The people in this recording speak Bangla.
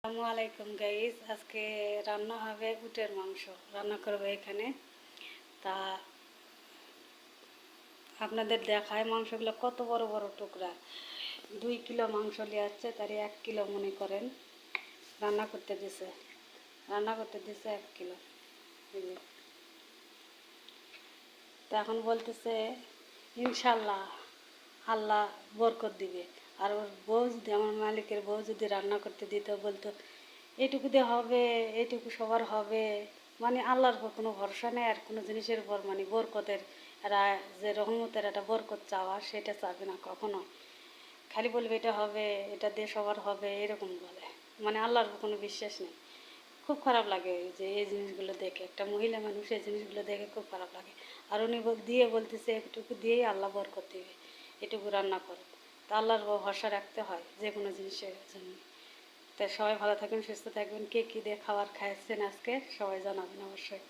আসসালামু আলাইকুম গাইস। আজকে রান্না হবে উটের মাংস রান্না করবো এখানে। তা আপনাদের দেখায় মাংসগুলো কত বড় বড় টুকরা। 2 কিলো মাংস নিয়ে আসছে, তারই 1 কিলো মনে করেন রান্না করতে দিছে 1 কিলো। এই যে। তা এখন বলতেছে ইনশাল্লাহ আল্লাহ বরকত দিবে। আর ওর বউ যদি, আমার মালিকের বউ যদি রান্না করতে দিত, বলতো এইটুকু দিয়ে হবে, এইটুকু সবার হবে। মানে আল্লাহর উপর কোনো ভরসা নেই, আর কোনো জিনিসের উপর মানে বরকতের এরা যে রহমতের একটা বরকত চাওয়া, সেটা চাবে না কখনো। খালি বলবে এটা হবে, এটা দিয়ে সবার হবে, এরকম বলে। মানে আল্লাহর উপর কোনো বিশ্বাস নেই। খুব খারাপ লাগে যে এই জিনিসগুলো দেখে, একটা মহিলা মানুষ এই জিনিসগুলো দেখে খুব খারাপ লাগে। আর উনি দিয়ে বলতেছে এটুকু দিয়েই আল্লাহ বরকত দেবে, এটুকু রান্না করো। তা আল্লাহর উপর ভরসা রাখতে হয় যে কোনো জিনিসের জন্য। তাই সবাই ভালো থাকবেন, সুস্থ থাকবেন। কে কী দিয়ে খাবার খাইছেন আজকে সবাই জানাবেন অবশ্যই।